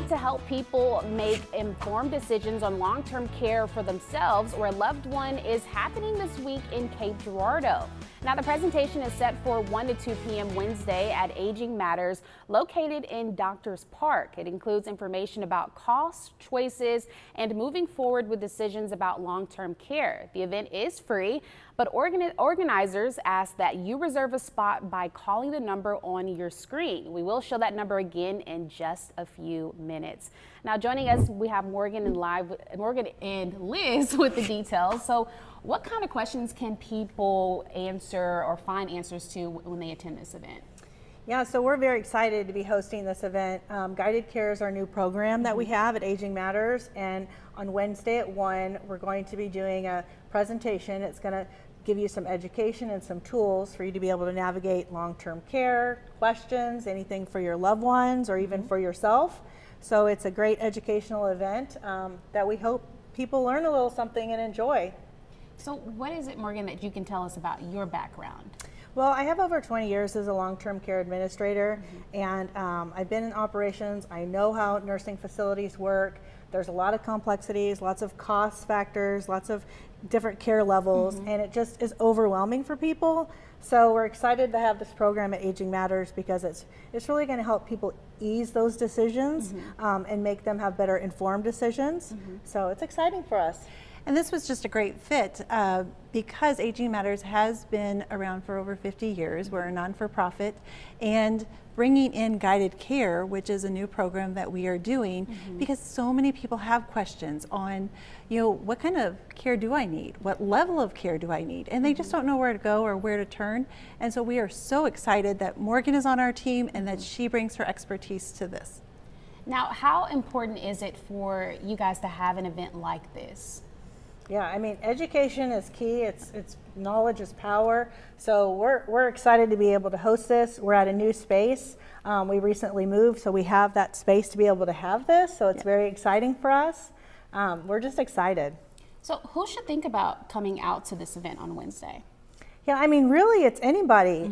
event to help people make informed decisions on long-term care for themselves or a loved one is happening this week in Cape Girardeau. Now, the presentation is set for 1 to 2 p.m. Wednesday at Aging Matters, located in Doctors Park. It includes information about costs, choices, and moving forward with decisions about long-term care. The event is free, but organizers ask that you reserve a spot by calling the number on your screen. We will show that number again in just a few minutes. Now, joining us, we have Morgan and Liz with the details. So, what kind of questions can people answer or find answers to when they attend this event? Yeah, so we're very excited to be hosting this event. Guided Care is our new program that we have at Aging Matters, and on Wednesday at 1, we're going to be doing a presentation. It's going to give you some education and some tools for you to be able to navigate long-term care, questions, anything for your loved ones or even for yourself. So it's a great educational event that we hope people learn a little something and enjoy. So what is it, Morgan, that you can tell us about your background? Well, I have over 20 years as a long-term care administrator, and I've been in operations. I know how nursing facilities work. There's a lot of complexities, lots of cost factors, lots of different care levels, and it just is overwhelming for people. So we're excited to have this program at Aging Matters because it's really going to help people ease those decisions and make them have better informed decisions. So it's exciting for us. And this was just a great fit because Aging Matters has been around for over 50 years. We're a non-for-profit, and bringing in Guided Care, which is a new program that we are doing, because so many people have questions on, what kind of care do I need? What level of care do I need? And they just don't know where to go or where to turn. And so we are so excited that Morgan is on our team and that she brings her expertise to this. Now, how important is it for you guys to have an event like this? Yeah, I mean, education is key. It's knowledge is power. So we're excited to be able to host this. We're at a new space. We recently moved, so we have that space to be able to have this. So it's very exciting for us. We're just excited. So who should think about coming out to this event on Wednesday? Yeah, I mean, really, it's anybody.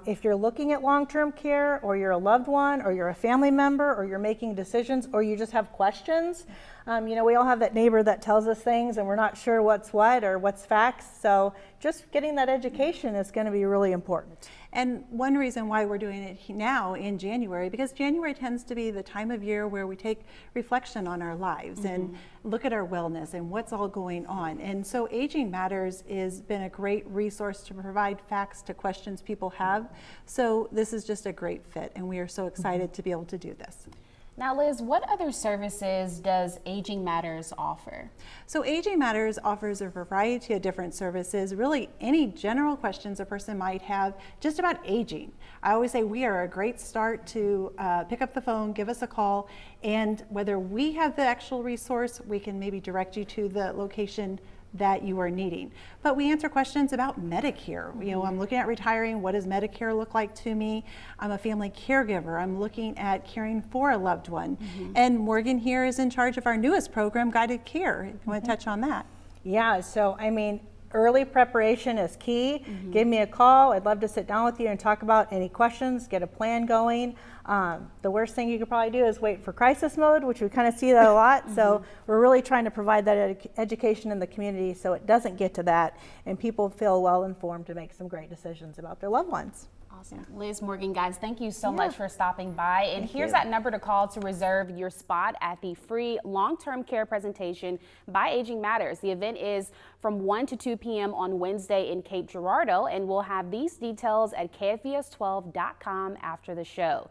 If you're looking at long-term care, or you're a loved one, or you're a family member, or you're making decisions, or you just have questions. We all have that neighbor that tells us things and we're not sure what's what or what's facts. So just getting that education is going to be really important. And one reason why we're doing it now in January, because January tends to be the time of year where we take reflection on our lives and look at our wellness and what's all going on. And so Aging Matters has been a great resource to provide facts to questions people have. So this is just a great fit, and we are so excited to be able to do this. Now, Liz, what other services does Aging Matters offer? So Aging Matters offers a variety of different services, really any general questions a person might have just about aging. I always say we are a great start to pick up the phone, give us a call, and whether we have the actual resource, we can maybe direct you to the location that you are needing. But we answer questions about Medicare. I'm looking at retiring. What does Medicare look like to me? I'm a family caregiver. I'm looking at caring for a loved one. And Morgan here is in charge of our newest program, Guided Care. You want to touch on that? Yeah, so I mean, early preparation is key. Give me a call. I'd love to sit down with you and talk about any questions, get a plan going. The worst thing you could probably do is wait for crisis mode, which we kind of see that a lot. So we're really trying to provide that education in the community so it doesn't get to that and people feel well informed to make some great decisions about their loved ones. Awesome. Liz, Morgan, guys, thank you so much for stopping by. And here's that number to call to reserve your spot at the free long-term care presentation by Aging Matters. The event is from 1 to 2 p.m. on Wednesday in Cape Girardeau, and we'll have these details at KFVS12.com after the show.